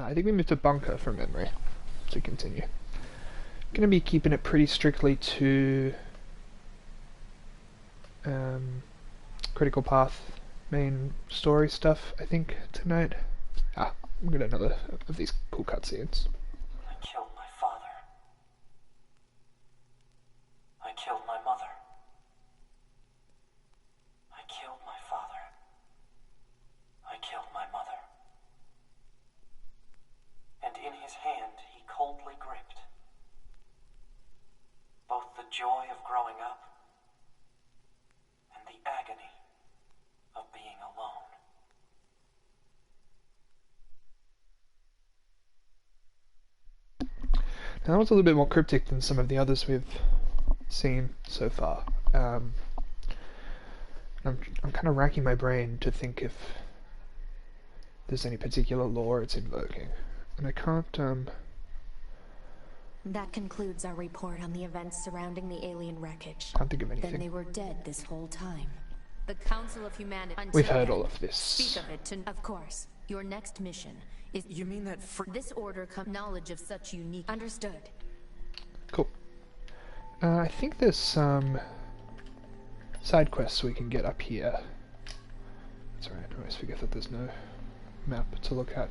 I think we moved to bunker from memory to continue. Gonna be keeping it pretty strictly to critical path main story stuff, I think, tonight. I'm gonna another of these cool cutscenes. I killed my father. I killed my mother. I killed my father. I killed my mother. And in his hand he coldly gripped both the joy of growing up and the agony of being alone. Now, that was a little bit more cryptic than some of the others we've seen so far. I'm kind of racking my brain to think if there's any particular lore it's invoking, and I can't. That concludes our report on the events surrounding the alien wreckage. Can't think of anything. Then they were dead this whole time. The Council of Humanity. We've heard all of this. Speak of it of course. Your next mission is. You mean that this order knowledge of such unique. Understood. Cool. I think there's some side quests we can get up here. That's alright. I always forget that there's no map to look at.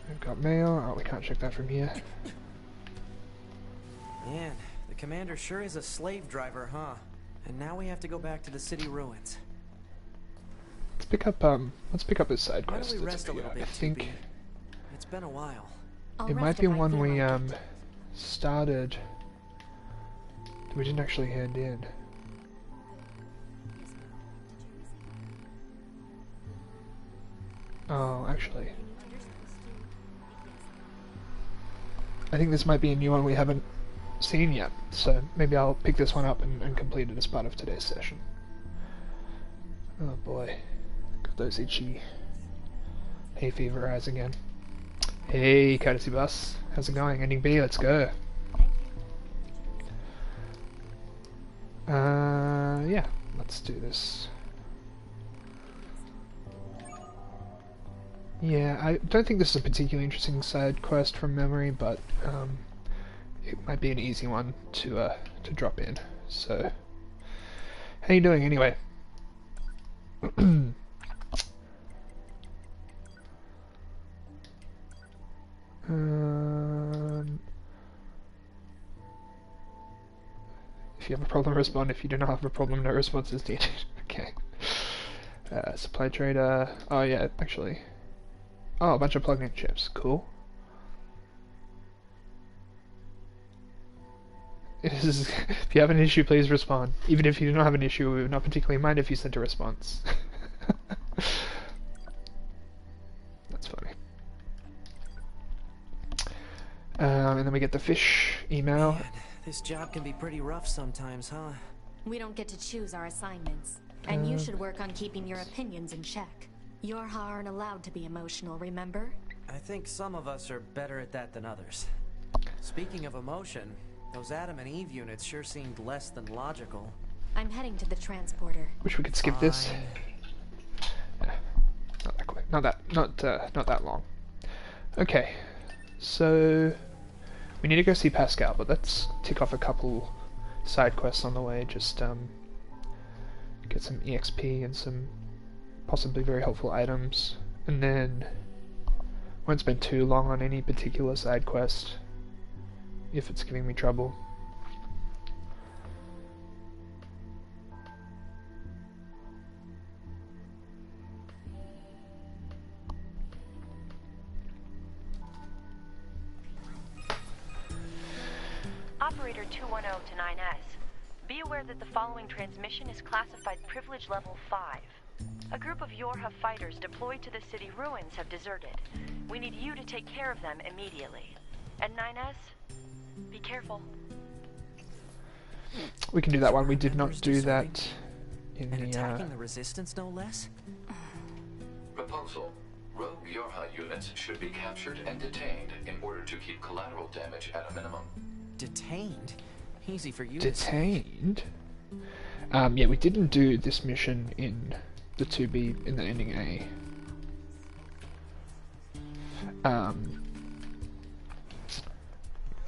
We've got mail. Oh, we can't check that from here. Man, the commander sure is a slave driver, huh? And now we have to go back to the city ruins. Let's pick up this side Why quest. don't we rest a little bit, I think it's been a while. it might be one we started that we didn't actually hand in. Oh, actually, I think this might be a new one we haven't seen yet, so maybe I'll pick this one up and complete it as part of today's session. Oh boy, got those itchy hay fever eyes again. Hey, courtesy bus, how's it going? Ending B, let's go. Yeah, let's do this. Yeah, I don't think this is a particularly interesting side quest from memory, but it might be an easy one to drop in. So, how you doing anyway? If you have a problem, respond. If you do not have a problem, no response is needed. Okay. Supply trader. Oh yeah, actually. Oh, a bunch of plug-in chips. Cool. If you have an issue, please respond. Even if you do not have an issue, we would not particularly mind if you sent a response. That's funny. And then we get the fish email. Man, this job can be pretty rough sometimes, huh? We don't get to choose our assignments, and you should work on keeping your opinions in check. Yorha aren't allowed to be emotional, remember? I think some of us are better at that than others. Speaking of emotion, those Adam and Eve units sure seemed less than logical. I'm heading to the transporter. Wish we could skip this. Yeah, not that quick. Not that long. Okay, so we need to go see Pascal, but let's tick off a couple side quests on the way. Just get some EXP and some possibly very helpful items, and then won't spend too long on any particular side quest if it's giving me trouble. Operator 210 to 9S. Be aware that the following transmission is classified privilege level 5. A group of Yorha fighters deployed to the city ruins have deserted. We need you to take care of them immediately. And 9S, be careful. We can do that one. We did not do that in And the attacking the resistance, no less? Proposal. Rogue Yorha units should be captured and detained in order to keep collateral damage at a minimum. Detained? Easy for you to say. detained. Yeah, we didn't do this mission in the 2B in the ending A. I'm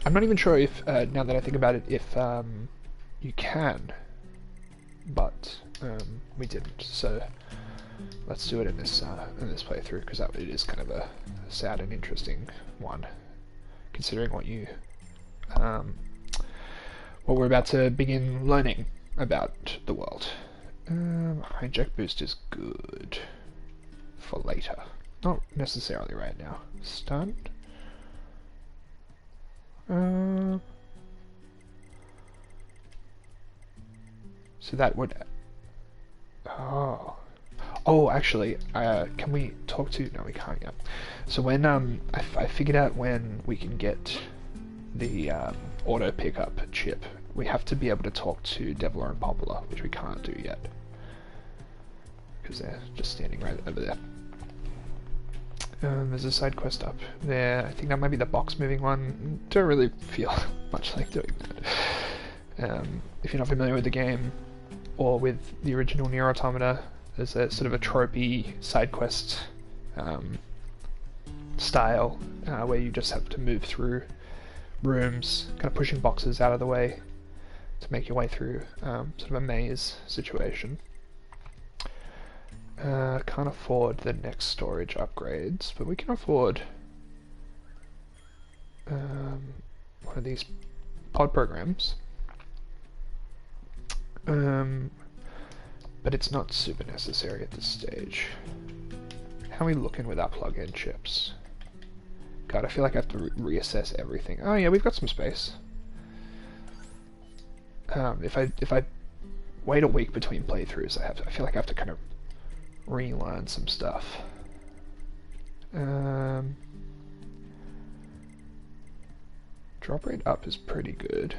not even sure if, now that I think about it, if you can, but we didn't. So let's do it in this playthrough, because it is kind of a sad and interesting one, considering what we're about to begin learning about the world. Hijack boost is good for later, not necessarily right now. Stunned. So that would. Oh, actually, can we talk to? No, we can't yet. So when I figured out when we can get the auto pickup chip, we have to be able to talk to Deviler and Popular, which we can't do yet because they're just standing right over there. There's a side quest up there. I think that might be the box moving one. Don't really feel much like doing that. If you're not familiar with the game or with the original NieR Automata, there's a sort of a tropey side quest style where you just have to move through rooms, kind of pushing boxes out of the way to make your way through sort of a maze situation. Can't afford the next storage upgrades, but we can afford one of these pod programs. But it's not super necessary at this stage. How are we looking with our plug-in chips? God, I feel like I have to reassess everything. Oh yeah, we've got some space. If I wait a week between playthroughs, I feel like I have to kind of relearn some stuff. Drop rate up is pretty good.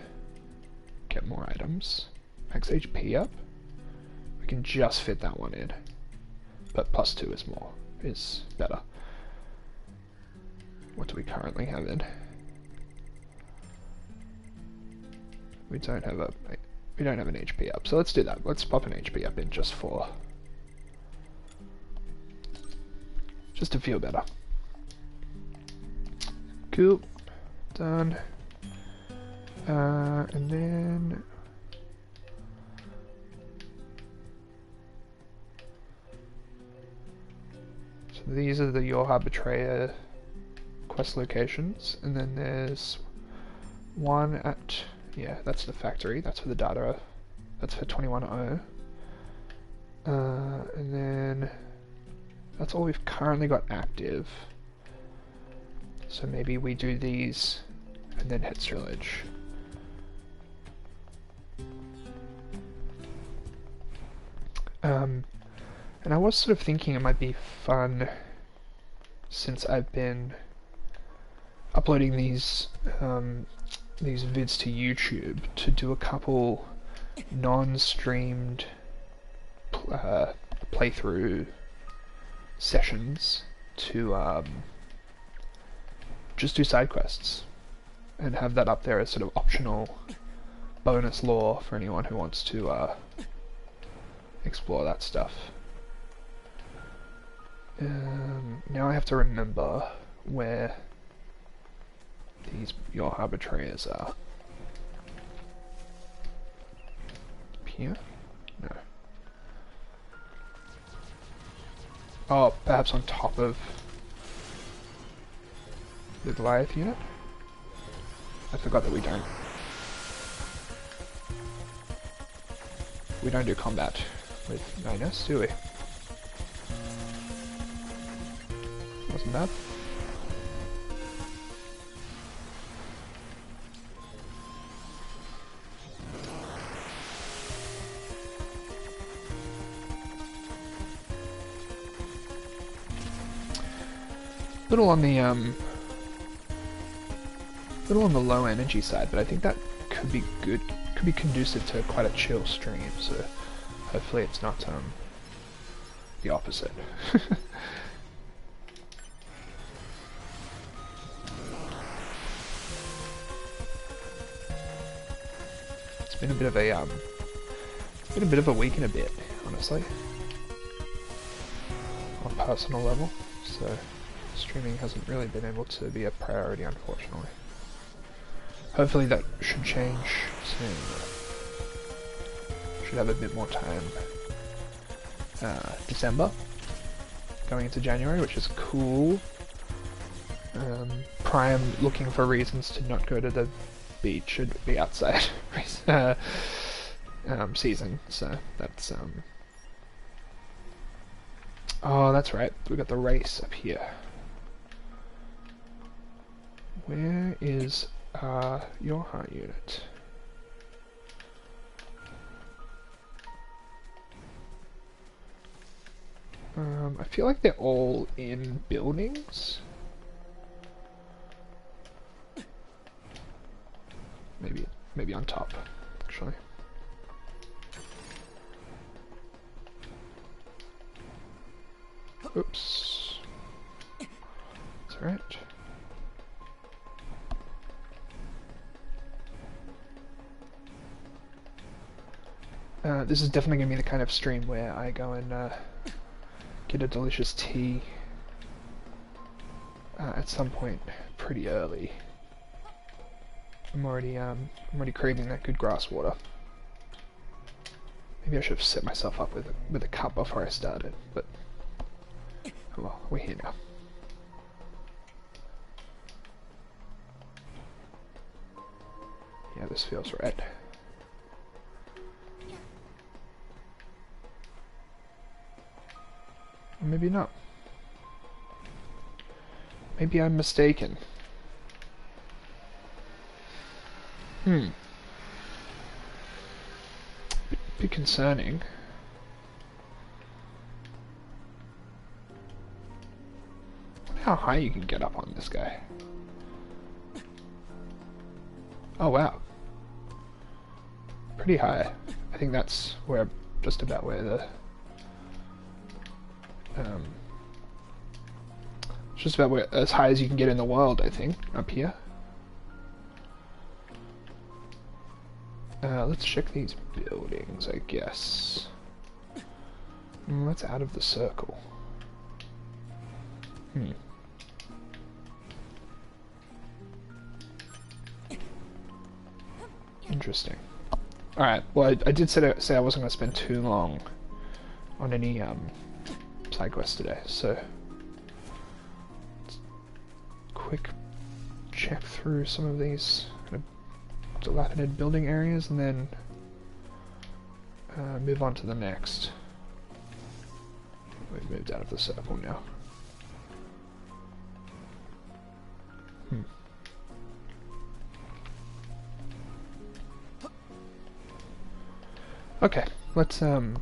Get more items. Max HP up. We can just fit that one in, but +2 is better. What do we currently have in? We don't have an HP up, so let's do that. Let's pop an HP up in just to feel better. Cool. Done. And then so these are the Yorha Betrayer quest locations, and then there's one at, yeah, that's the factory, that's for the data, that's for 21.0. And then that's all we've currently got active. So maybe we do these and then hit Strillage. And I was sort of thinking it might be fun, since I've been uploading these vids to YouTube, to do a couple non-streamed playthrough sessions to just do side quests and have that up there as sort of optional bonus lore for anyone who wants to explore that stuff. Now I have to remember where these Yorha Betrayers are. Here? No. Oh, perhaps on top of the Goliath unit? I forgot that we don't do combat with 9S, do we? Wasn't bad. Little on the low energy side, but I think that could be good. Could be conducive to quite a chill stream. So hopefully it's not the opposite. It's been a bit of a week and a bit, honestly, on a personal level. So streaming hasn't really been able to be a priority, unfortunately. Hopefully that should change soon. Should have a bit more time. December, going into January, which is cool. Prime looking for reasons to not go to the beach should be outside season, so that's oh, that's right, we got the race up here. Where is your heart unit? I feel like they're all in buildings. Maybe on top, actually. Oops. That's alright. This is definitely going to be the kind of stream where I go and get a delicious tea at some point pretty early. I'm already craving that good grass water. Maybe I should have set myself up with a cup before I started, but oh well, we're here now. Yeah, this feels right. Or maybe not. Maybe I'm mistaken. Bit concerning. I wonder how high you can get up on this guy. Oh wow. Pretty high. I think that's where, just about where the it's just about where, as high as you can get in the world, I think, up here. Let's check these buildings, I guess. That's out of the circle. Interesting. Alright, well I did say I wasn't going to spend too long on any side quests today, so let's quick check through some of these dilapidated building areas and then move on to the next. We've moved out of the circle now. Okay, let's oh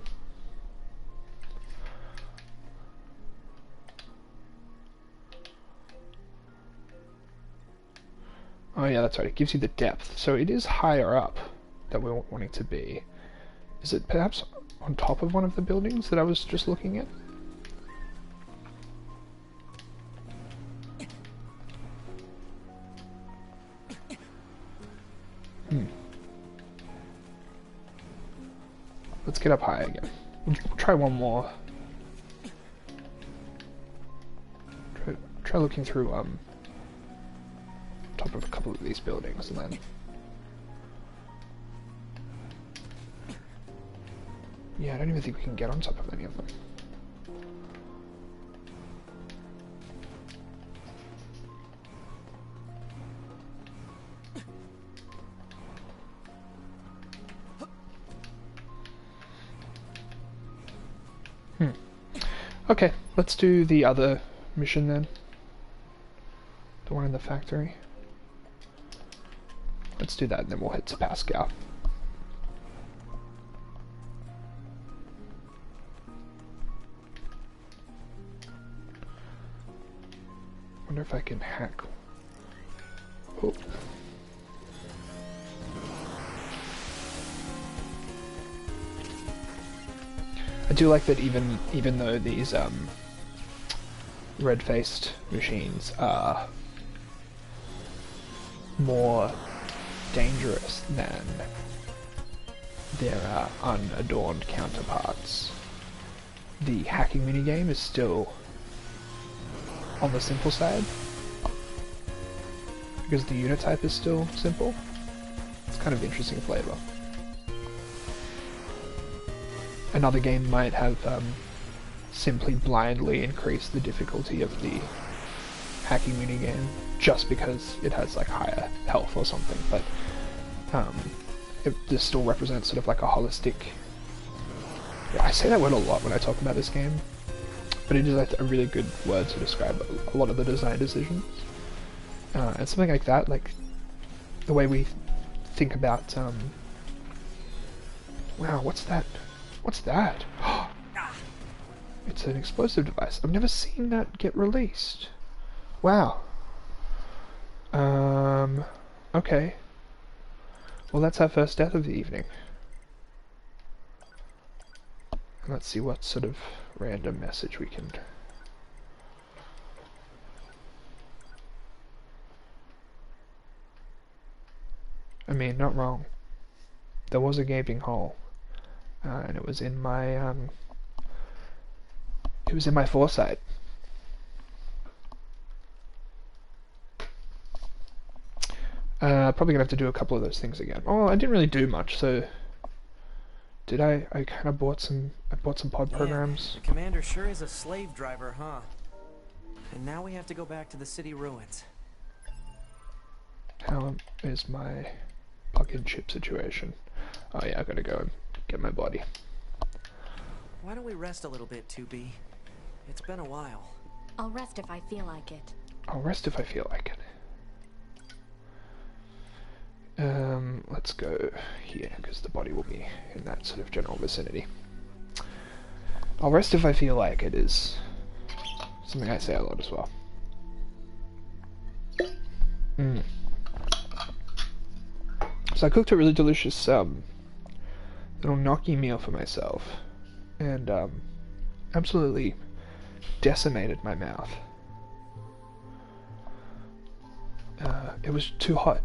yeah, that's right, it gives you the depth, so it is higher up that we're wanting to be. Is it perhaps on top of one of the buildings that I was just looking at? Let's get up high again. We'll try one more. Try looking through top of a couple of these buildings and then yeah, I don't even think we can get on top of any of them. Okay, let's do the other mission then. The one in the factory. Let's do that and then we'll head to Pascal. Wonder if I can hack. Oh. I do like that even though these red-faced machines are more dangerous than their unadorned counterparts, the hacking minigame is still on the simple side, because the unit type is still simple. It's kind of interesting flavor. Another game might have simply blindly increased the difficulty of the hacking minigame just because it has like higher health or something, but this still represents sort of like a holistic... Yeah, I say that word a lot when I talk about this game, but it is a really good word to describe a lot of the design decisions. And something like that, like the way we think about... Wow, what's that? What's that? It's an explosive device. I've never seen that get released. Wow. Okay. Well, that's our first death of the evening. And let's see what sort of random message we can... I mean, not wrong. There was a gaping hole. And it was in my, foresight. Probably gonna have to do a couple of those things again. Oh, I didn't really do much, so... Did I? I kind of bought some... I bought some pod programs. The commander sure is a slave driver, huh? And now we have to go back to the city ruins. How is my plug-in chip situation? Oh yeah, I gotta go and get my body. Why don't we rest a little bit, 2B? It's been a while. I'll rest if I feel like it. I'll rest if I feel like it. Let's go here, because the body will be in that sort of general vicinity. I'll rest if I feel like it is something I say a lot as well. So I cooked a really delicious little gnocchi meal for myself, and absolutely decimated my mouth. It was too hot,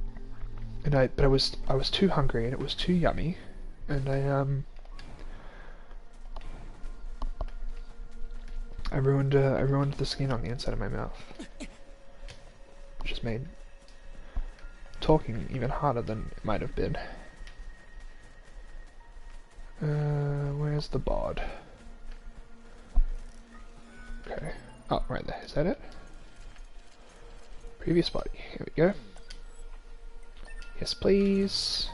and I was too hungry, and it was too yummy, and I ruined the skin on the inside of my mouth, which just made talking even harder than it might have been. Where's the bod? Okay. Oh, right there. Is that it? Previous body. Here we go. Yes, please.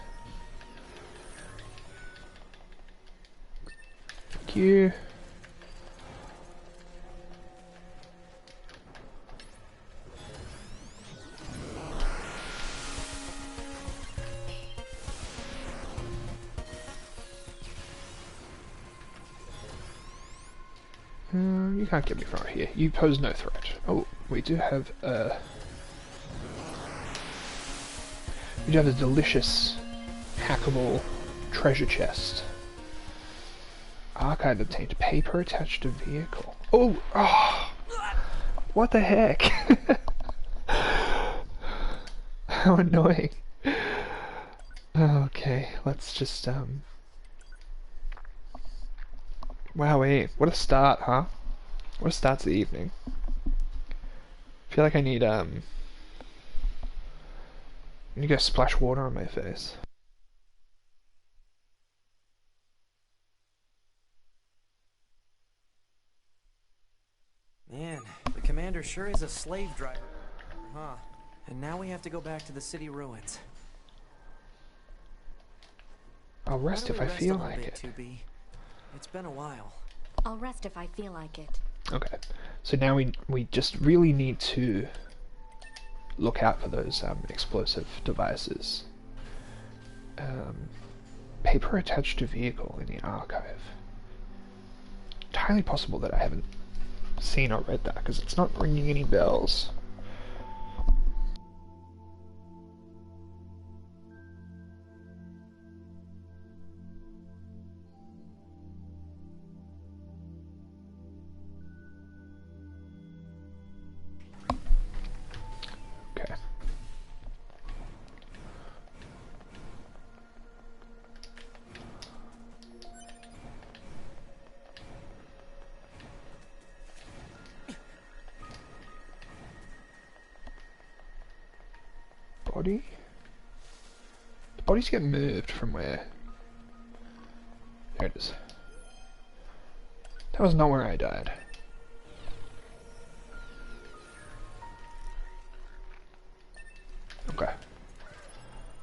Thank you. You can't get me from here. You pose no threat. Oh, we do have a... We do have a delicious, hackable treasure chest. Archive obtained. Paper attached to vehicle. Oh! Oh! What the heck? How annoying. Okay, let's just, Wowee, what a start, huh? What a start to the evening. I feel like I need to go splash water on my face. Man, the commander sure is a slave driver, huh? And now we have to go back to the city ruins. I'll rest if I feel like it. 2B? It's been a while. I'll rest if I feel like it. Okay, so now we just really need to look out for those explosive devices. Paper attached to vehicle in the archive. Entirely possible that I haven't seen or read that because it's not ringing any bells. Okay. body? The bodies get moved from where? There it is. That was not where I died. Okay.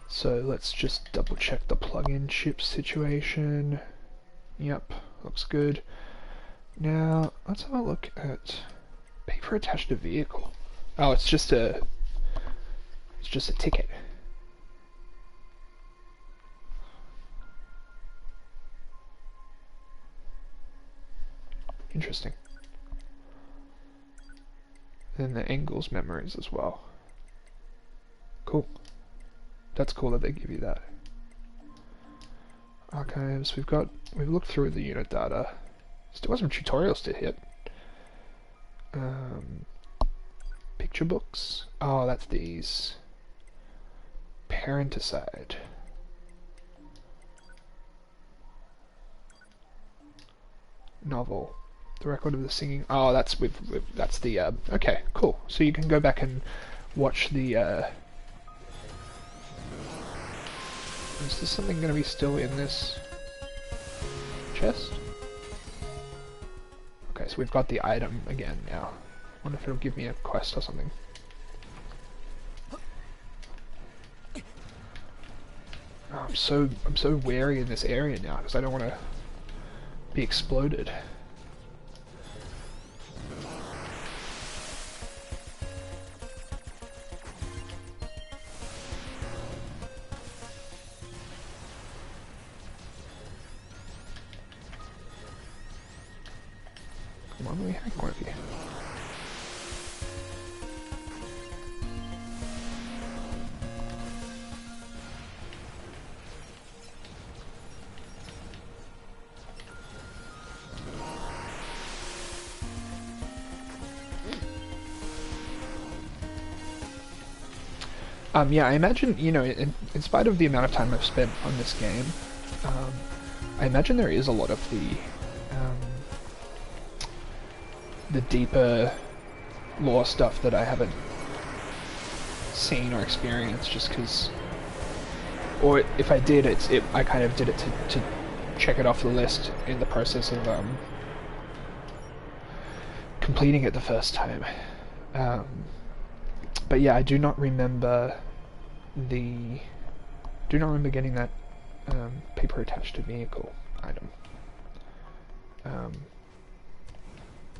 So let's just double check the plug-in chip situation. Yep, looks good. Now, let's have a look at paper attached to vehicle. Oh, it's just a ticket. Interesting. And the angles memories as well. Cool. That's cool that they give you that. Archives, we've looked through the unit data. Still have some tutorials to hit. Picture books. Oh, that's these. Parenticide. Novel. The record of the singing. Oh, that's that's the. Okay, cool. So you can go back and watch the. Is this something going to be still in this chest? Okay, so we've got the item again now. Wonder if it'll give me a quest or something. Oh, I'm so wary in this area now because I don't want to be exploded. Come on, let me hack one of you. Yeah, I imagine, you know, in spite of the amount of time I've spent on this game, I imagine there is a lot of the deeper lore stuff that I haven't seen or experienced just because, or if I did, I kind of did it to check it off the list in the process of completing it the first time. But yeah, I do not remember getting that paper attached to vehicle item.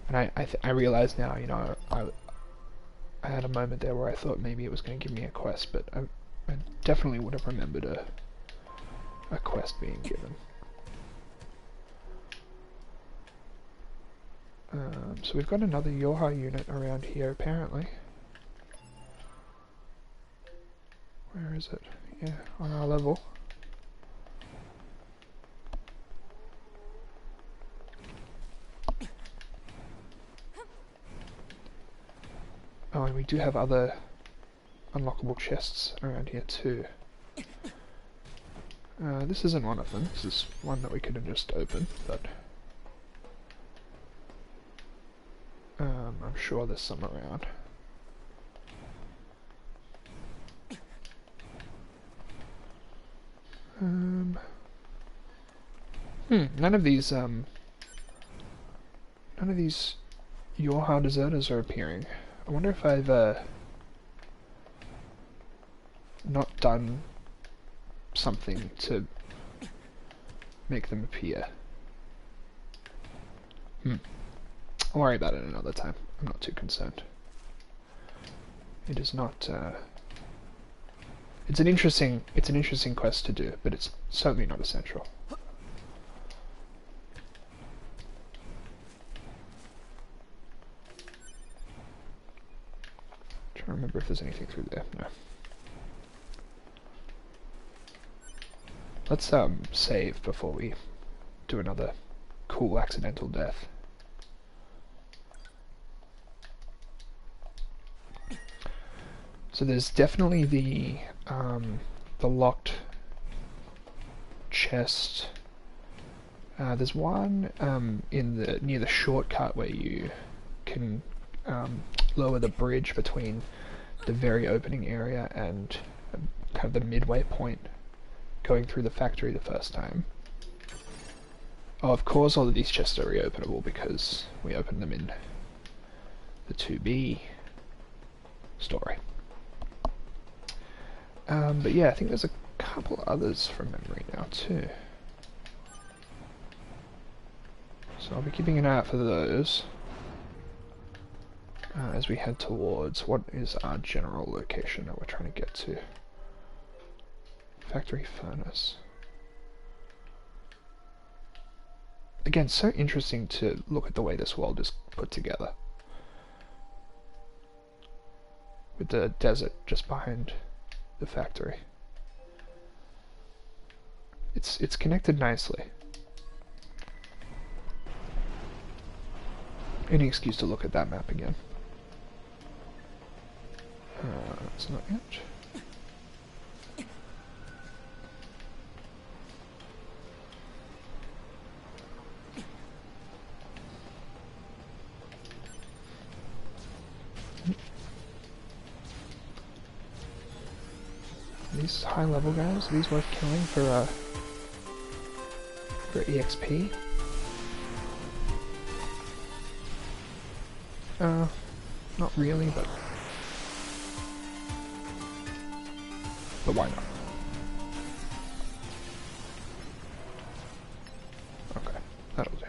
And I realize now, you know, I had a moment there where I thought maybe it was going to give me a quest, but I definitely would have remembered a quest being given. So we've got another Yoha unit around here, apparently. Where is it? Yeah, on our level. Oh, and we do have other unlockable chests around here too. This isn't one of them. This is one that we could have just opened, but I'm sure there's some around. None of these Yoha deserters are appearing. I wonder if I've not done something to make them appear. I'll worry about it another time. I'm not too concerned. It is not. It's an interesting quest to do, but it's certainly not essential. Trying to remember if there's anything through there. No. Let's save before we do another cool accidental death. So there's definitely the locked chest. There's one near the shortcut where you can lower the bridge between the very opening area and kind of the midway point, going through the factory the first time. Oh, of course all of these chests are reopenable because we opened them in the 2B story. But yeah, I think there's a couple others from memory now too. So I'll be keeping an eye out for those as we head towards what is our general location that we're trying to get to. Factory furnace. Again, so interesting to look at the way this world is put together. With the desert just behind the factory. It's connected nicely. Any excuse to look at that map again. That's not it. These high level guys, are these worth killing for EXP? Not really, but why not? Okay, that'll do.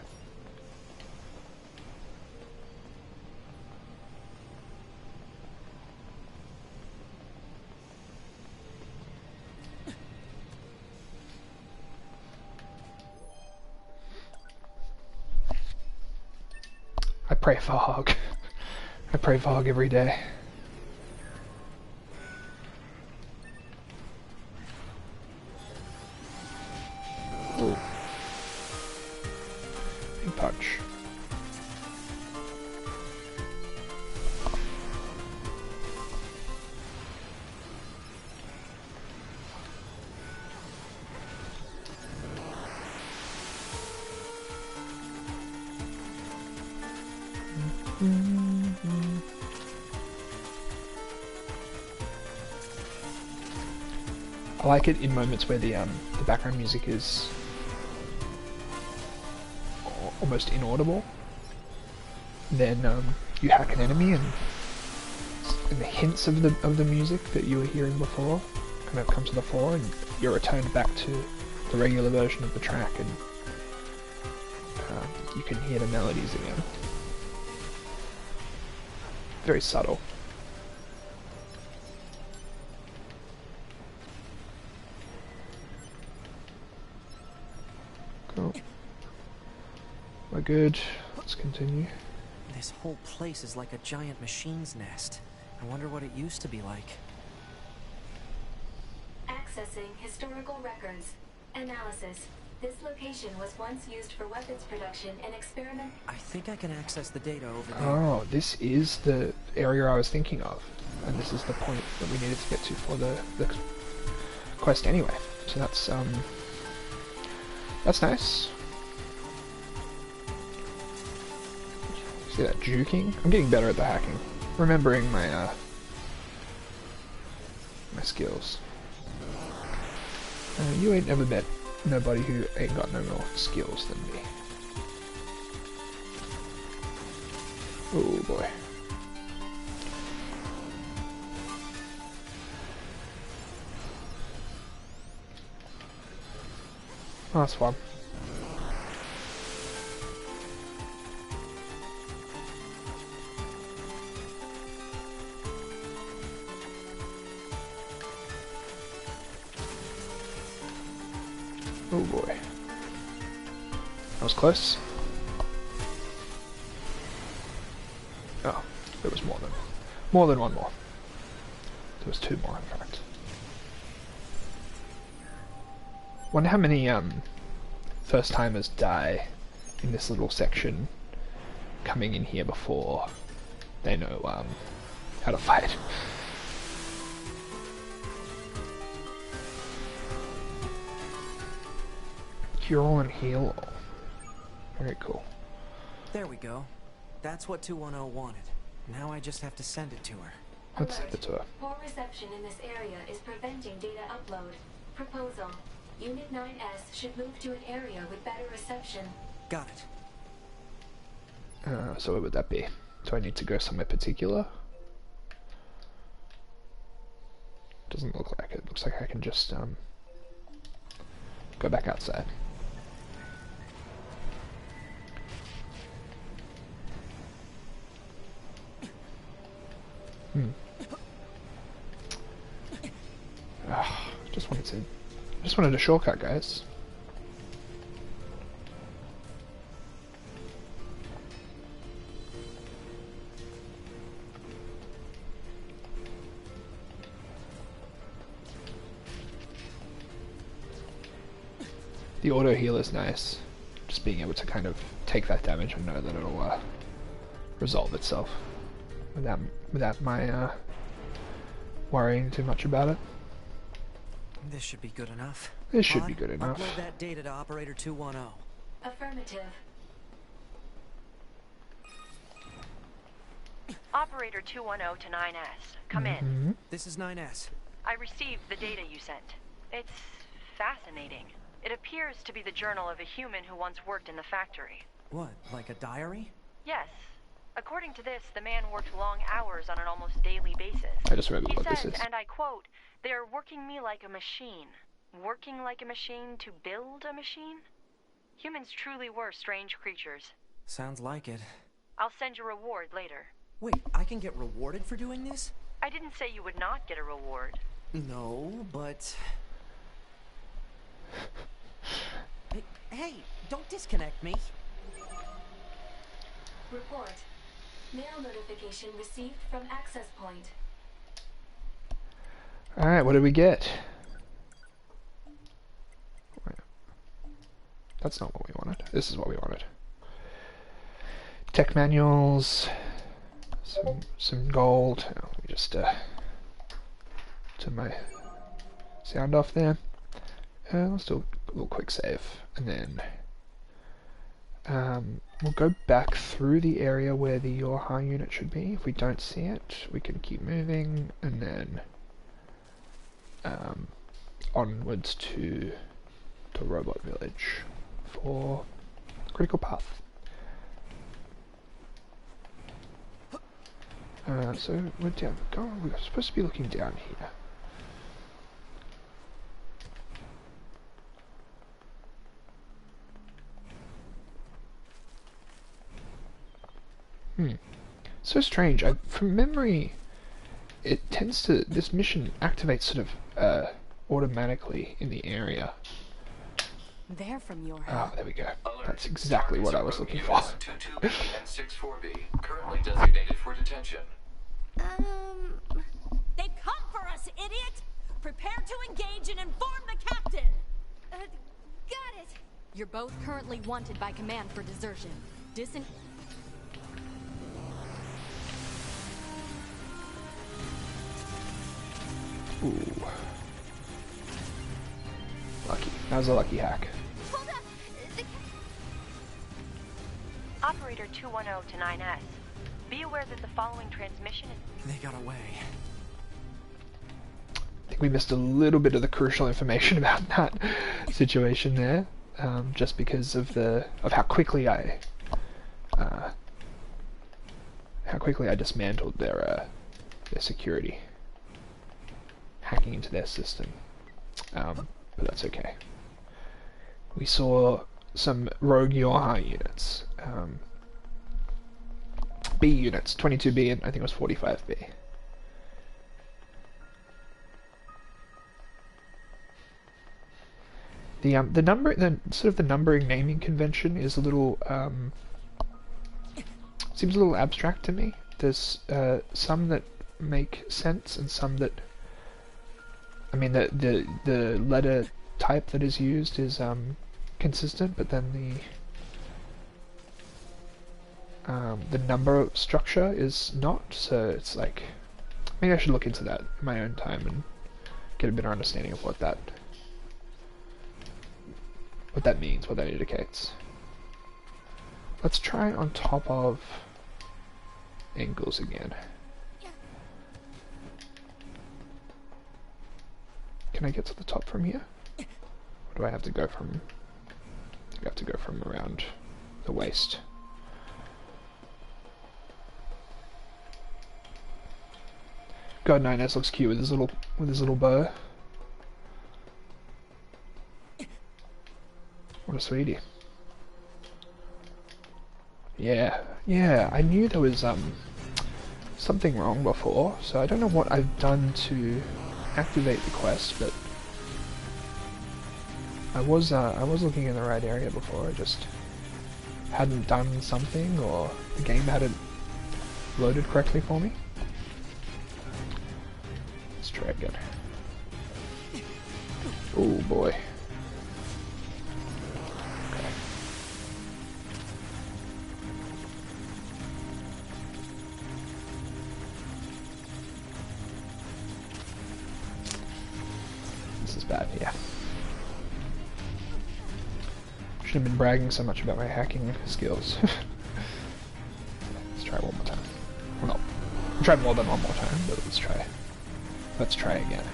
I pray for Hog. I pray for Hog every day. Ooh. Big punch. I like it in moments where the background music is almost inaudible. Then you hack an enemy, and the hints of the music that you were hearing before kind of come to the fore, and you're returned back to the regular version of the track, and you can hear the melodies again. Very subtle. Cool. We're good. Let's continue. This whole place is like a giant machine's nest. I wonder what it used to be like. Accessing historical records. Analysis. This location was once used for weapons production and experiment. I think I can access the data over there. Oh, this is the area I was thinking of. And this is the point that we needed to get to for the quest anyway. So that's nice. See that juking? I'm getting better at the hacking. Remembering my my skills. You ain't never met nobody who ain't got no more skills than me. Oh boy. Oh, that's fun. Oh boy. That was close. Oh, there was more than one more. There was two more, in fact. Wonder how many first timers die in this little section coming in here before they know how to fight. Cure all and heal all. Very cool. There we go. That's what 210 wanted. Now I just have to send it to her. Let's send it to her. Poor reception in this area is preventing data upload. Proposal. Unit 9S should move to an area with better reception. Got it. So where would that be? Do I need to go somewhere particular? Doesn't look like it. Looks like I can just go back outside. Just wanted a shortcut, guys. The auto heal is nice. Just being able to kind of take that damage and know that it'll resolve itself without my worrying too much about it. This should be good enough. This should be good enough. Upload that data to Operator 210. Affirmative. Operator 210 to 9S. Come in. This is 9S. I received the data you sent. It's fascinating. It appears to be the journal of a human who once worked in the factory. What, like a diary? Yes. According to this, the man worked long hours on an almost daily basis. I just remember what He this says, is. and I quote, "They're working me like a machine. Working like a machine to build a machine?" Humans truly were strange creatures. Sounds like it. I'll send you a reward later. Wait, I can get rewarded for doing this? I didn't say you would not get a reward. No, but... Hey, don't disconnect me. Report. Mail notification received from access point. Alright, what did we get? Wait. That's not what we wanted. This is what we wanted. Tech manuals, some gold. Oh, let me just turn my sound off there. Let's do a little quick save, and then we'll go back through the area where the Yorha unit should be. If we don't see it, we can keep moving, and then onwards to the robot village for critical path. So we're down. We're supposed to be looking down here. So strange. From memory, it tends to. This mission activates sort of automatically in the area. They're from your Ah, there we go. Alert. That's exactly what I was looking for. US 22B and 64B, currently designated for detention. They've come for us, idiot! Prepare to engage and inform the captain! Got it! You're both currently wanted by command for desertion. Ooh. Lucky. That was a lucky hack. Hold up! Operator 210 to 9S. Be aware that the following transmission is... They got away. I think we missed a little bit of the crucial information about that situation there, just because of how quickly I dismantled their security, hacking into their system. But that's okay. We saw some rogue Yorha units, B units, 22B and I think it was 45B. The numbering naming convention is a little seems a little abstract to me. There's some that make sense and some that, I mean, the letter type that is used is consistent, but then the number structure is not. So it's like, maybe I should look into that in my own time and get a better understanding of what that means, what that indicates. Let's try on top of angles again. can I get to the top from here? Or do I have to go from... I have to go from around the waist. God, 9S looks cute with his little bow. What a sweetie. Yeah, I knew there was something wrong before, so I don't know what I've done to activate the quest, but I was looking in the right area before. I just hadn't done something, or the game hadn't loaded correctly for me. Let's try again. Oh boy. Okay. This is bad, yeah. Should have been bragging so much about my hacking skills. Let's try one more time. Well, no. I'll try more than one more time, but let's try. Let's try again.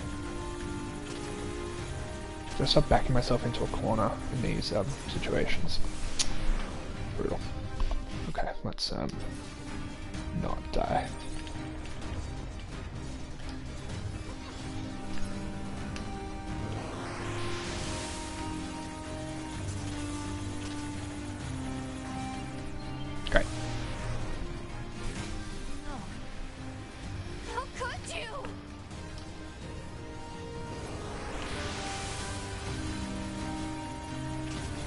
So I stop backing myself into a corner in these situations. Brutal. Okay, let's not die. Great. How could you?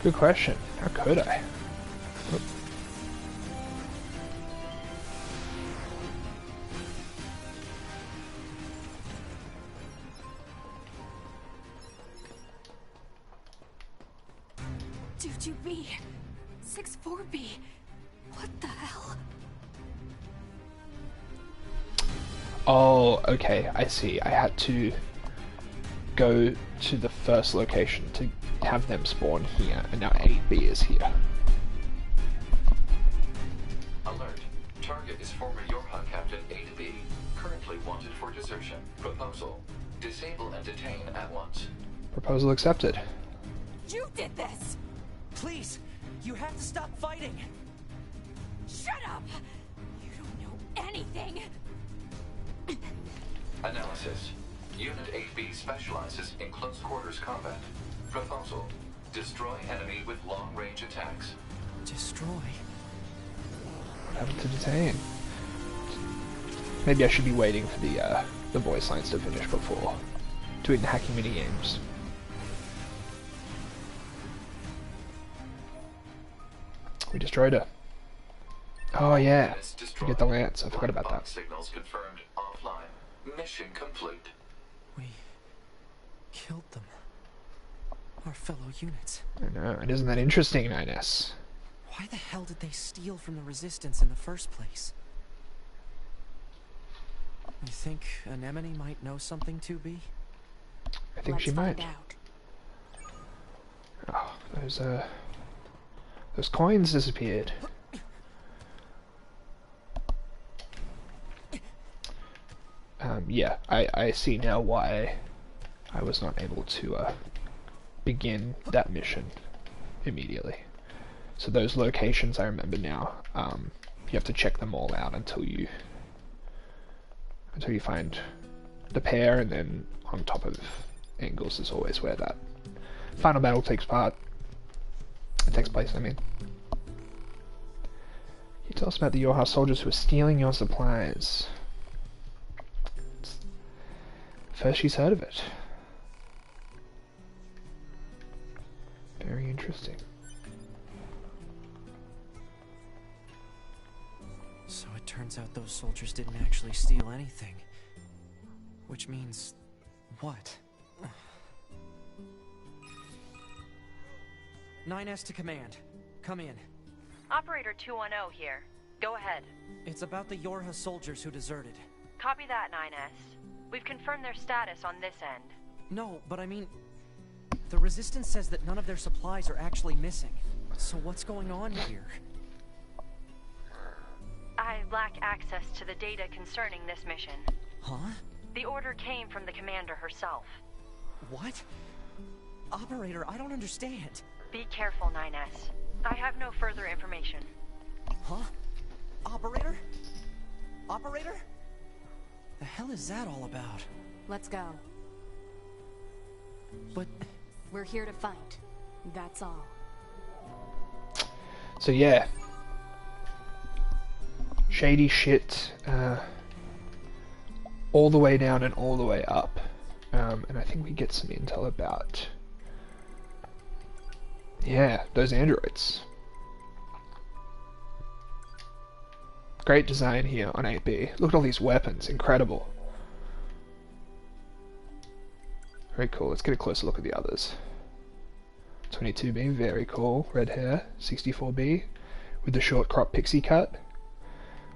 Good question. How could I? Oop. B, 64B. What the hell? Oh, okay, I see. I had to go to the first location to have them spawn here, and now 8B is here. Alert. Target is former Yorha Captain 8B, currently wanted for desertion. Proposal. Disable and detain at once. Proposal accepted. You did this! Please, you have to stop fighting. Shut up! You don't know anything! Analysis. Unit 8B specializes in close quarters combat. Proposal. Destroy enemy with long-range attacks. Destroy? What happened to detain? Maybe I should be waiting for the voice lines to finish before doing the hacking mini games. We destroyed her. Oh yeah, we get the lance. I forgot about that. Signals confirmed offline. Mission complete. We killed them. Our fellow units. I know, and isn't that interesting, 9S? Why the hell did they steal from the Resistance in the first place? You think Anemone might know something, 2B? I think she might. Oh, those coins disappeared. Yeah, I see now why I was not able to begin that mission immediately. So those locations I remember now. You have to check them all out until you find the pair, and then on top of Angles is always where that final battle takes place. I mean. Can you tell us about the Yorha soldiers who are stealing your supplies? First she's heard of it. Very interesting. So it turns out those soldiers didn't actually steal anything. Which means... what? 9S to command. Come in. Operator 210 here. Go ahead. It's about the Yorha soldiers who deserted. Copy that, 9S. We've confirmed their status on this end. No, but I mean... the Resistance says that none of their supplies are actually missing. So what's going on here? I lack access to the data concerning this mission. Huh? The order came from the commander herself. What? Operator, I don't understand. Be careful, 9S. I have no further information. Huh? Operator? Operator? The hell is that all about? Let's go. But... We're here to fight. That's all. So yeah. Shady shit. All the way down and all the way up. And I think we get some intel about... Yeah, those androids. Great design here on 8B. Look at all these weapons, incredible. Very cool, let's get a closer look at the others. 22B, very cool, red hair. 64B, with the short crop pixie cut.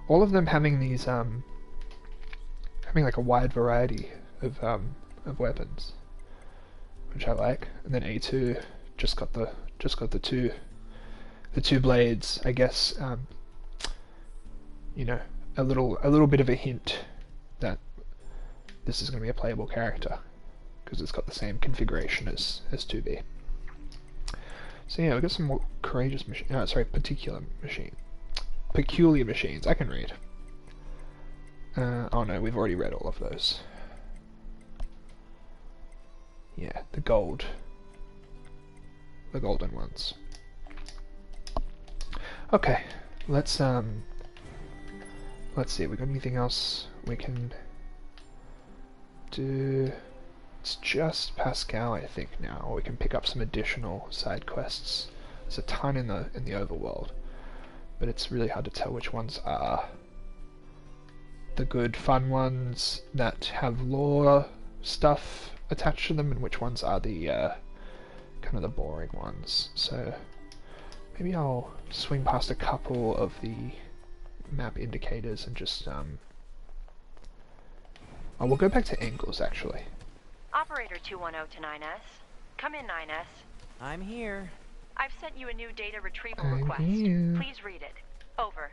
All of them having these, having like a wide variety of weapons, which I like. And then A2 just got the two blades. I guess you know, a little bit of a hint that this is going to be a playable character because it's got the same configuration as 2B. So yeah, we've got some more courageous peculiar machines. I can read. Oh no, we've already read all of those. Yeah, the golden ones. Okay, let's see, we got anything else we can do? It's just Pascal, I think, now. We can pick up some additional side quests. There's a ton in the overworld, but it's really hard to tell which ones are the good, fun ones that have lore stuff attached to them, and which ones are the kind of the boring ones. So maybe I'll swing past a couple of the map indicators and just oh, we'll go back to angles actually. Operator 210 to 9S. Come in, 9S. I'm here. I've sent you a new data retrieval I'm request. here. Please read it. Over.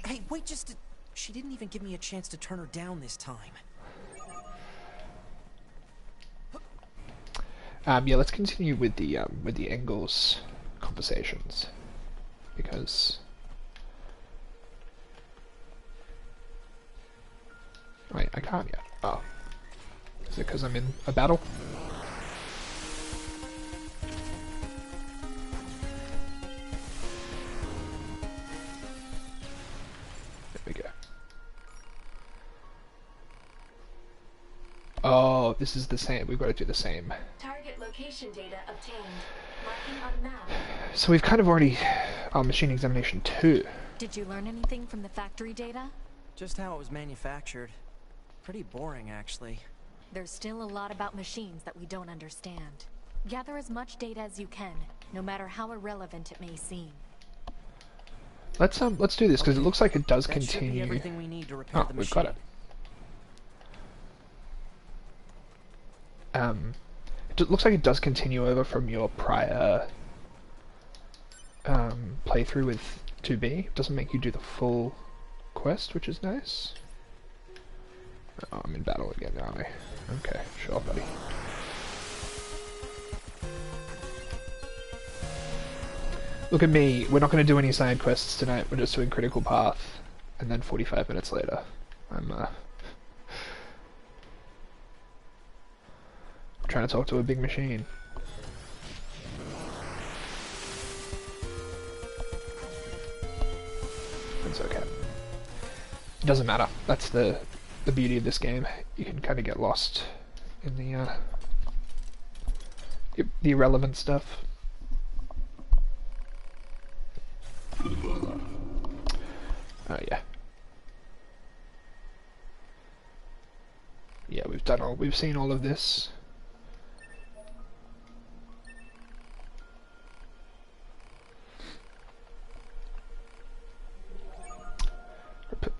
Hey, wait just a... She didn't even give me a chance to turn her down this time. Yeah, let's continue with the angles conversations, because wait, I can't yet. Oh, is it because I'm in a battle? There we go. Oh, this is the same. We've got to do the same. Target location data obtained. Marking on map. So we've kind of already... machine examination 2. Did you learn anything from the factory data? Just how it was manufactured. Pretty boring, actually. There's still a lot about machines that we don't understand. Gather as much data as you can, no matter how irrelevant it may seem. Let's do this, because it looks like it does That should be continue. everything we need to repair the We've machine. got it. It looks like it does continue over from your prior playthrough with 2B. It doesn't make you do the full quest, which is nice. Oh, I'm in battle again, aren't I? Okay, sure, buddy. Look at me, we're not going to do any side quests tonight, we're just doing Critical Path, and then 45 minutes later, I'm trying to talk to a big machine. It's okay. It doesn't matter. That's the beauty of this game. You can kind of get lost in the irrelevant stuff. Oh yeah. Yeah, we've seen all of this.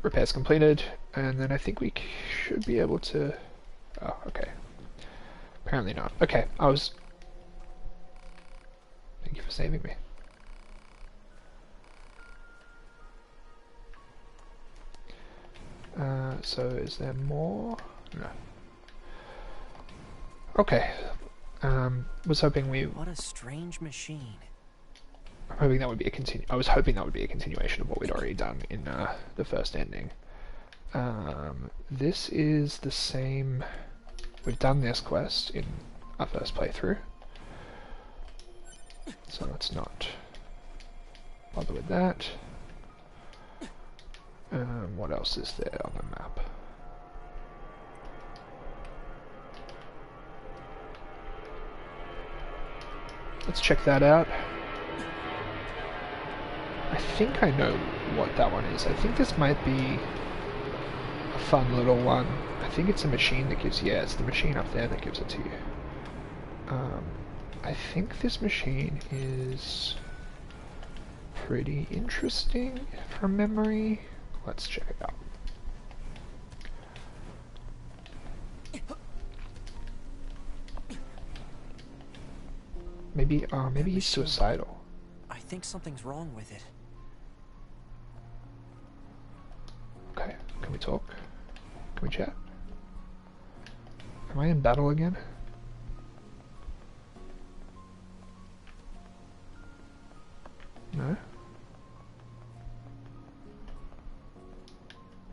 Repairs completed, and then I think we should be able to... Oh, okay. Apparently not. Okay, Thank you for saving me. So is there more? No. Okay. Was hoping we. What a strange machine. Hoping that would be a I was hoping that would be a continuation of what we'd already done in the first ending. This is the same. We've done this quest in our first playthrough, so let's not bother with that. What else is there on the map? Let's check that out. I think I know what that one is. I think this might be a fun little one. I think it's a machine that gives... Yeah, it's the machine up there that gives it to you. I think this machine is pretty interesting from memory. Let's check it out. Maybe he's suicidal. I think something's wrong with it. Okay, can we talk? Can we chat? Am I in battle again? No?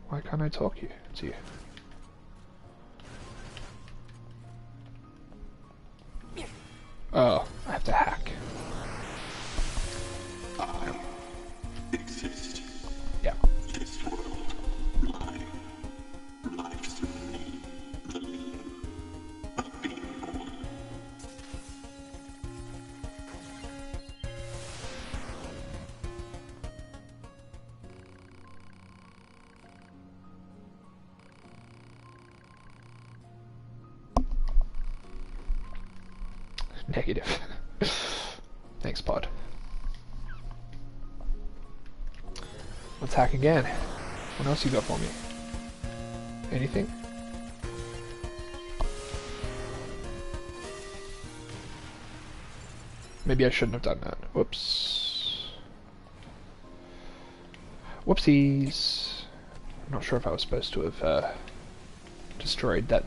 Why can't I talk to you? Oh, I have to hack. Exist. Yeah. This world. Life. Life's the need. The meaning of being born. Negative. Thanks, Pod. Let's hack again. What else you got for me? Anything? Maybe I shouldn't have done that. Whoops. Whoopsies. I'm not sure if I was supposed to have destroyed that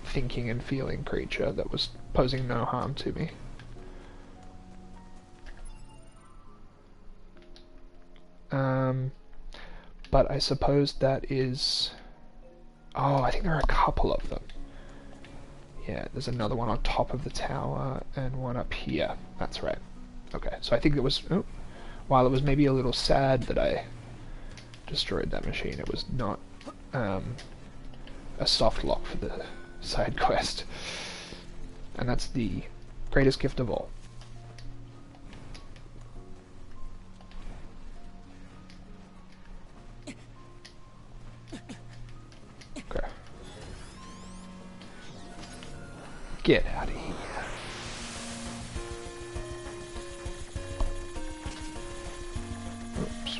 thinking and feeling creature that was posing no harm to me. But I suppose that is... Oh, I think there are a couple of them. Yeah, there's another one on top of the tower and one up here. That's right. Okay, so I think it was... Oh, while it was maybe a little sad that I destroyed that machine, it was not a soft lock for the side quest. And that's the greatest gift of all. Okay. Get out of here.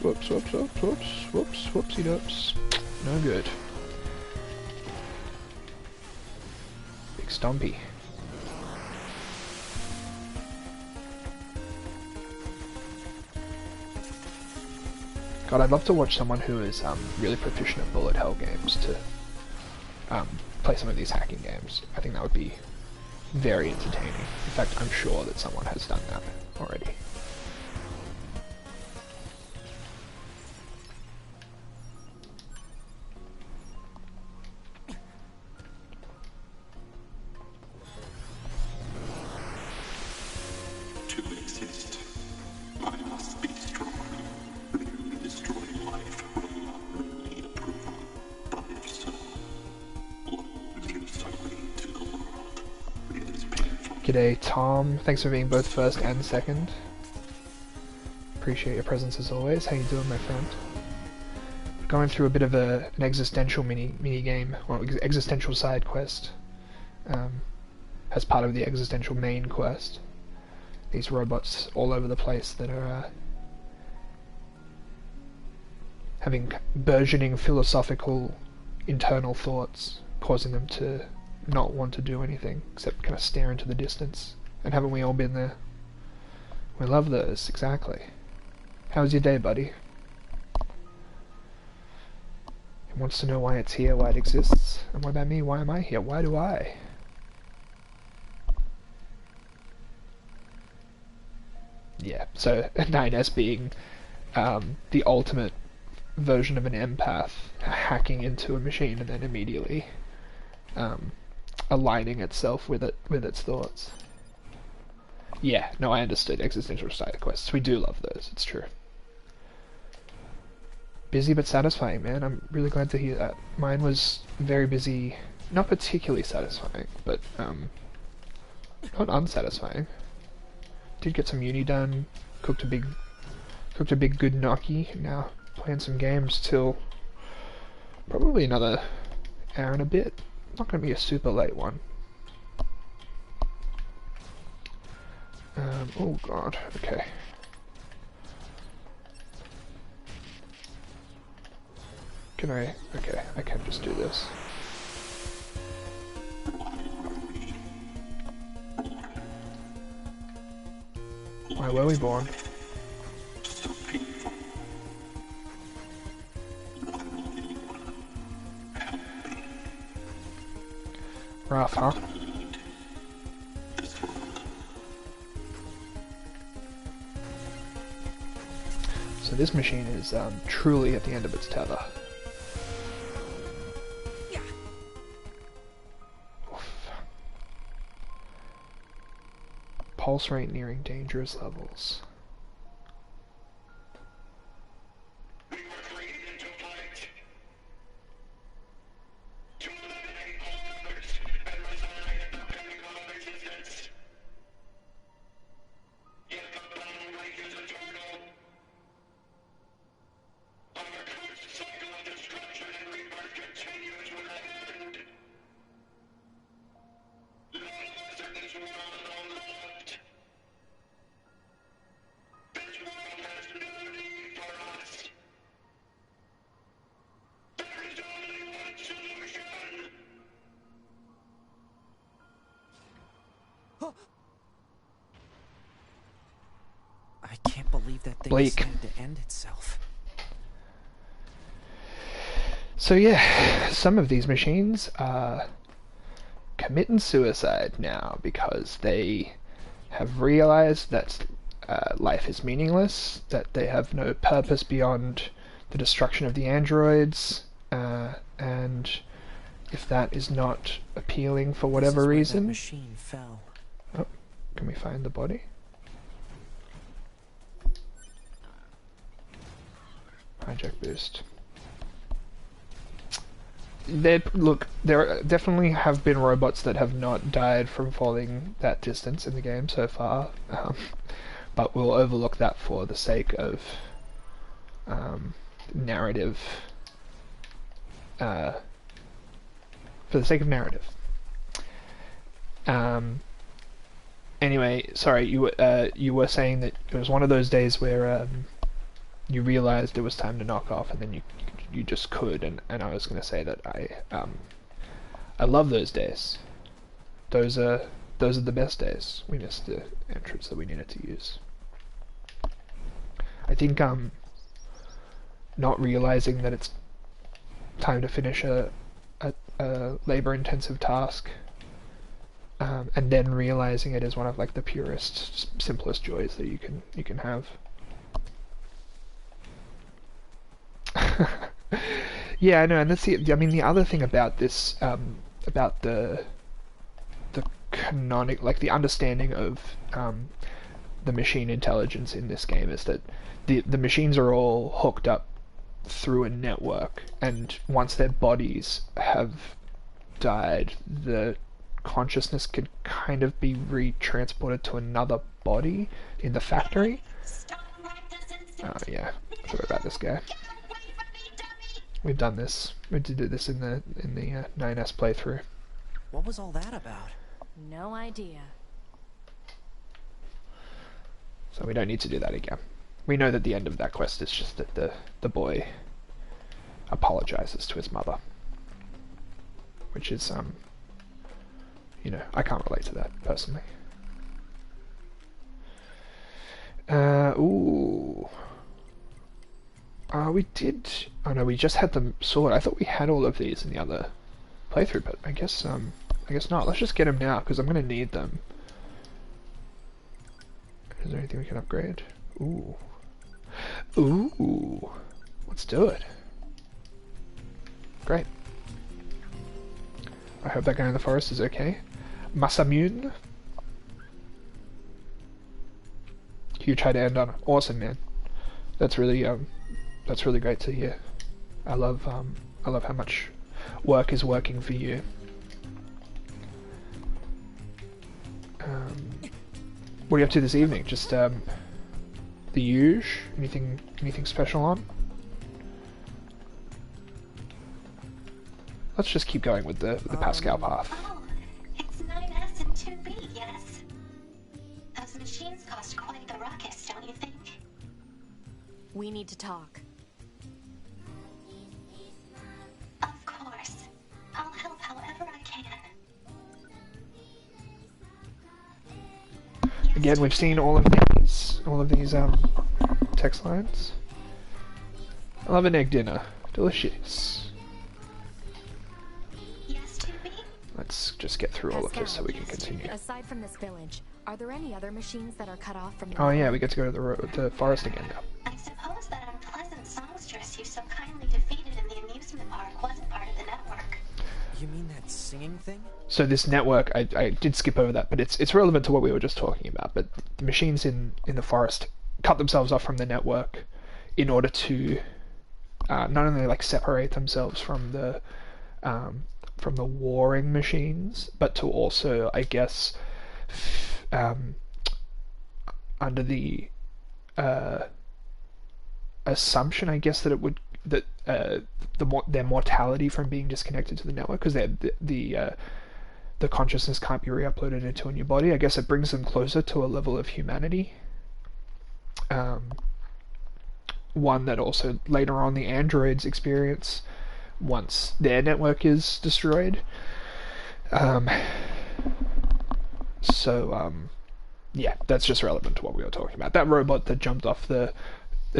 Whoops, whoops, whoops, whoops, whoops, whoopsie doops. No good. Big Stompy. God, I'd love to watch someone who is really proficient at bullet hell games to play some of these hacking games. I think that would be very entertaining. In fact, I'm sure that someone has done that already. To exist, I must be strong. Merely destroying life will not need approval. But if so, Lord gives a way to the world. It is painful. G'day, Tom. Thanks for being both first and second. Appreciate your presence as always. How you doing, my friend? Going through a bit of an existential mini game, or existential side quest, as part of the existential main quest. These robots all over the place that are having burgeoning philosophical internal thoughts, causing them to not want to do anything except kind of stare into the distance. And haven't we all been there? We love those, exactly. How's your day, buddy? It wants to know why it's here, why it exists. And what about me? Why am I here? Why do I? yeah, so 9S being the ultimate version of an empath hacking into a machine and then immediately aligning itself with its thoughts. Yeah, no, I understood existential side quests. We do love those, it's true. Busy but satisfying, man. I'm really glad to hear that. Mine was very busy, not particularly satisfying, but not unsatisfying. Did get some uni done, cooked a big good gnocchi. Now playing some games till probably another hour and a bit. Not gonna be a super late one. Oh god, okay. Okay, I can just do this. Why were we born? Rough, huh? So this machine is truly at the end of its tether. Pulse rate nearing dangerous levels. I can't believe that thing Blake. decided to end itself. So yeah, some of these machines are committing suicide now because they have realized that life is meaningless, that they have no purpose beyond the destruction of the androids, and if that is not appealing for whatever This is where reason... that machine fell. Oh, can we find the body? Hijack boost. Look, there definitely have been robots that have not died from falling that distance in the game so far, but we'll overlook that for the sake of narrative. For the sake of narrative. Anyway, sorry, you were saying that it was one of those days where you realized it was time to knock off, and then you just could, and I was going to say that I love those days. Those are the best days. We missed the entrance that we needed to use. I think not realizing that it's time to finish a labor-intensive task, and then realizing it is one of like the purest, simplest joys that you can have. Yeah, I know, and that's the other thing about this, about the canonic, like the understanding of the machine intelligence in this game is that the machines are all hooked up through a network, and once their bodies have died, the consciousness can kind of be re-transported to another body in the factory. Oh yeah, sorry about this guy. We've done this. We did this in the 9S playthrough. What was all that about? No idea. So we don't need to do that again. We know that the end of that quest is just that the boy apologizes to his mother, which is you know, I can't relate to that personally. Ooh. We did... Oh no, we just had the sword. I thought we had all of these in the other playthrough, but I guess not. Let's just get them now, because I'm going to need them. Is there anything we can upgrade? Ooh. Ooh. Let's do it. Great. I hope that guy in the forest is okay. Masamune. Huge high to end on. Awesome, man. That's really great to hear. I love how much work is working for you. What are you up to this evening? Just the usual? Anything special on? Let's just keep going with the Pascal path. Oh, it's 9S and 2B, yes. Those machines cost quite the ruckus, don't you think? We need to talk. Of course. I'll help however I can. Again, we've seen all of these text lines. I love an egg dinner. Delicious. Yes, 2B? Let's just get through all of this so we can continue. Aside from this village, are there any other machines that are cut off from the Oh yeah, we get to go to the forest again now. I suppose that unpleasant songstress you so kindly defeated in the amusement park wasn't part of the network. You mean that singing thing? So this network, I did skip over that, but it's relevant to what we were just talking about. But the machines in the forest cut themselves off from the network in order to not only like separate themselves from the warring machines, but to also, I guess, under the assumption, I guess, that it would their mortality from being disconnected to the network, because the consciousness can't be re-uploaded into a new body. I guess it brings them closer to a level of humanity. One that also later on the androids experience once their network is destroyed. Yeah, that's just relevant to what we were talking about. That robot that jumped off the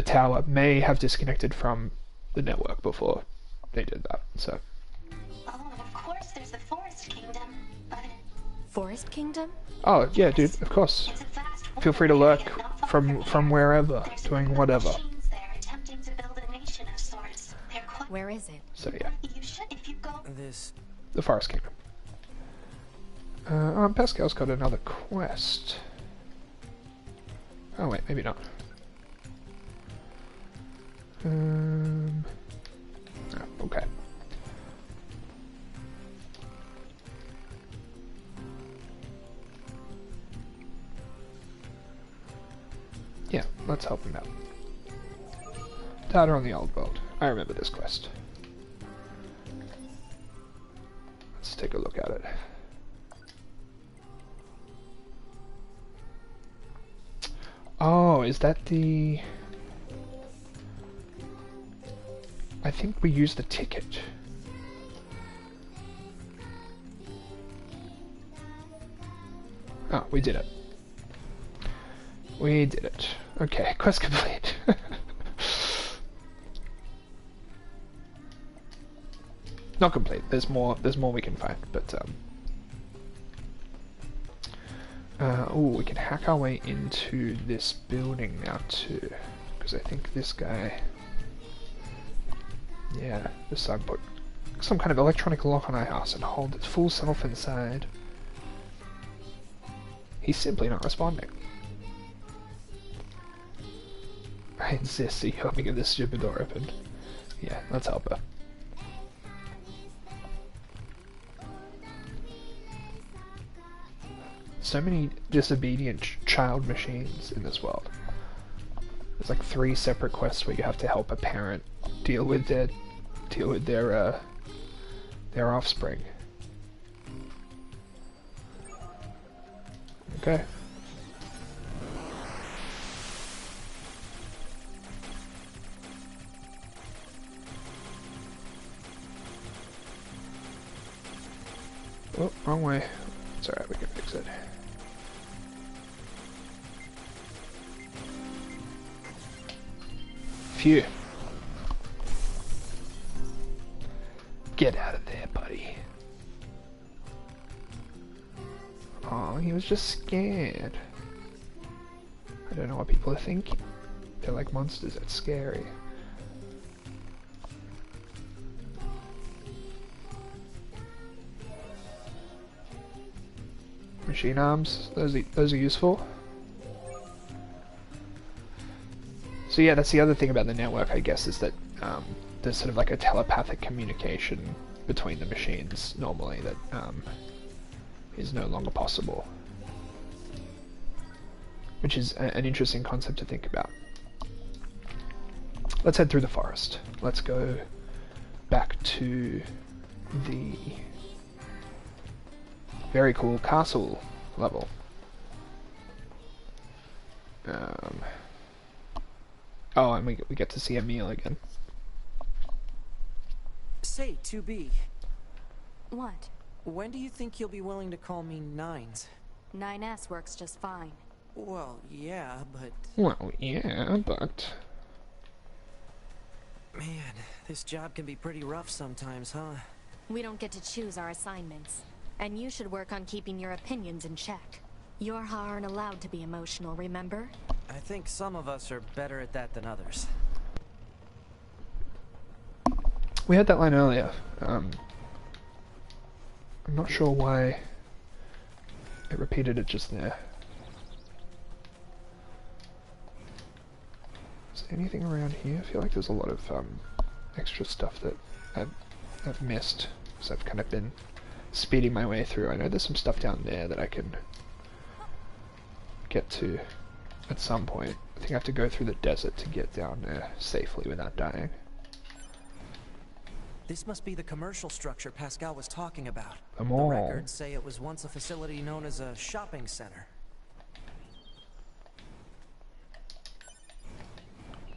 tower may have disconnected from the network before they did that. So. Oh, and of course there's the Forest Kingdom, but Forest Kingdom? Oh yeah, dude. Of course. it's a vast Feel free to lurk area not far from here. wherever, There's doing some whatever. machines there attempting to build a nation of sorts. They're quite... Where is it? So yeah, You should, if you go... This... the Forest Kingdom. Pascal's got another quest. Oh wait, maybe not. Oh, okay. Yeah, let's help him out. Data on the old world. I remember this quest. Let's take a look at it. Oh, is that the... I think we used the ticket. Oh, we did it. We did it. Okay, quest complete. Not complete. There's more we can find, but oh, we can hack our way into this building now too, because I think this guy, yeah, this side put some kind of electronic lock on our house and hold its full self inside. He's simply not responding. I insist. Are you helping get this stupid door open? Yeah, let's help her. So many disobedient child machines in this world. There's like 3 separate quests where you have to help a parent deal with their offspring. Okay. Oh, wrong way. It's alright, we can fix it. Phew. Get out of there, buddy. Oh, he was just scared. I don't know what people are thinking. They're like monsters, that's scary. Machine arms, those are useful. So yeah, that's the other thing about the network, I guess, is that there's sort of like a telepathic communication between the machines normally that is no longer possible. Which is an interesting concept to think about. Let's head through the forest. Let's go back to the very cool castle level. Oh, and we get to see Emil again. Say, 2B, What? when do you think you'll be willing to call me Nines? 9S works just fine. Well, yeah, but... Well, yeah, but... Man, this job can be pretty rough sometimes, huh? We don't get to choose our assignments. And you should work on keeping your opinions in check. Yorha aren't allowed to be emotional, remember? I think some of us are better at that than others. We had that line earlier. I'm not sure why it repeated it just there. Is there anything around here? I feel like there's a lot of extra stuff that I've missed, so I've kind of been speeding my way through. I know there's some stuff down there that I can get to at some point. I think I have to go through the desert to get down there safely without dying. This must be the commercial structure Pascal was talking about. The The mall. records say it was once a facility known as a shopping center.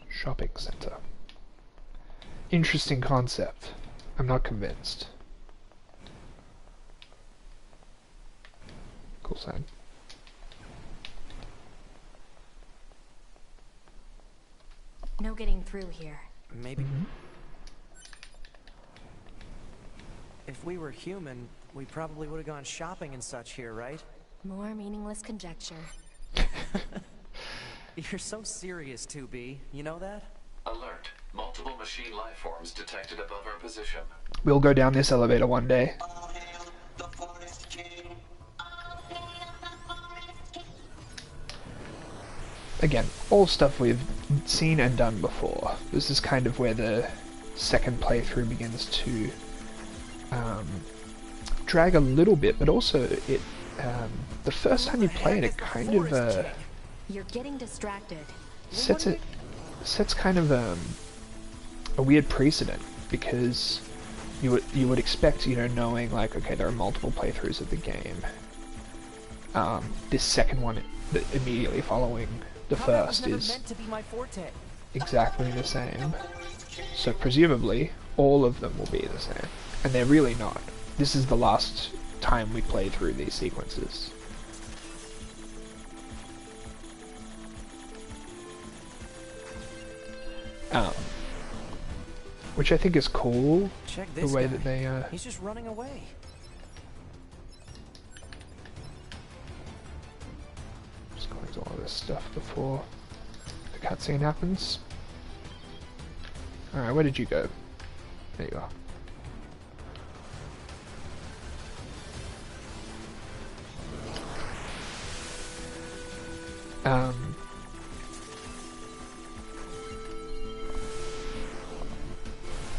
Shopping center. Interesting concept. I'm not convinced. Cool sign. No getting through here. Maybe. If we were human, we probably would have gone shopping and such here, right? More meaningless conjecture. You're so serious, 2B. You know that? Alert. Multiple machine life forms detected above our position. We'll go down this elevator one day. All hail the Forest King. Again, all stuff we've seen and done before. This is kind of where the second playthrough begins to drag a little bit, but also it the first time you play it, it kind of You're getting distracted. sets kind of a weird precedent, because you would expect, you know, knowing like, okay, there are multiple playthroughs of the game. This second one immediately following the first is meant to be my forte. exactly the same. So presumably all of them will be the same, and they're really not. This is the last time we play through these sequences. Which I think is cool. Check The this way guy. that they He's just running away. just collect all of this stuff before the cutscene happens. Alright, where did you go? There you are.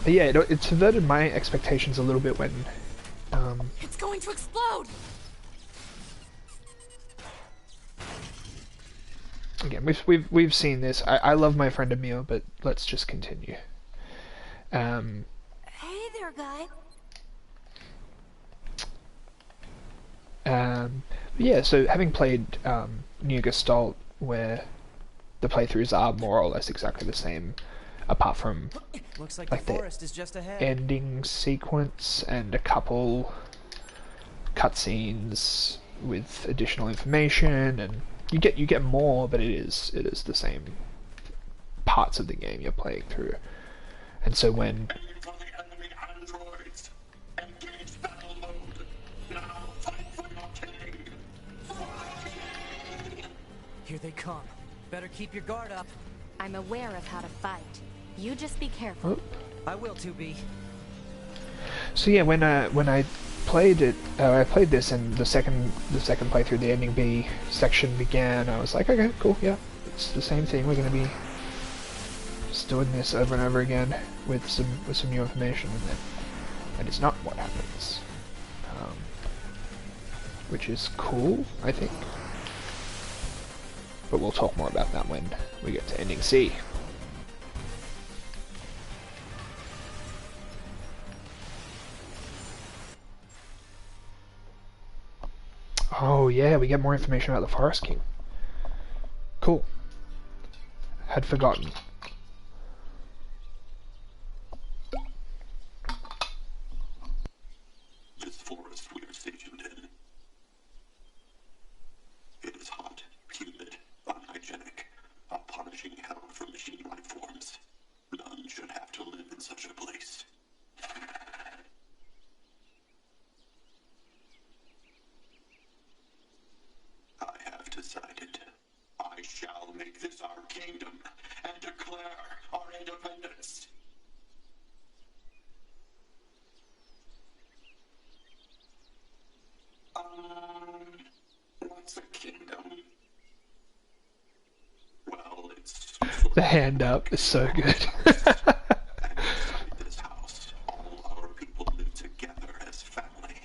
But yeah, it subverted my expectations a little bit when It's going to explode! again, we've seen this. I love my friend Emil, but let's just continue. Hey there, guy. Yeah, so having played NieR Gestalt, where the playthroughs are more or less exactly the same, apart from Looks like Like the the forest is just ahead. ending sequence and a couple cutscenes with additional information, and you get more, but it is the same parts of the game you're playing through. And so when Aim for the enemy androids. Engage battle mode. Now fight for your king. Here they come. Better keep your guard up. I'm aware of how to fight. You just be careful. Oh. I will, 2B. So yeah, when I played it, I played this, and the second playthrough, the ending B section began. I was like, okay, cool, yeah, it's the same thing. We're gonna be just doing this over and over again with some new information, and then that is not what happens, which is cool, I think. But we'll talk more about that when we get to ending C. Oh yeah, we get more information about the Forest King. Cool. Had forgotten. This forest we are stationed in. It is hot, humid, unhygienic, a punishing hell for machine life forms. None should have to live in such a place. I have decided. I shall make this our kingdom and declare our independence. What's a kingdom? Well, it's... The hand up is so good. And inside this house, all our people live together as family.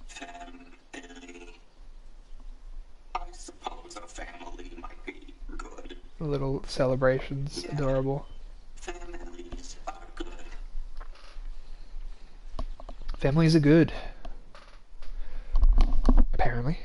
Family. I suppose a family might be good. Little celebrations, Yeah. adorable. Families are good. Families are good. Apparently.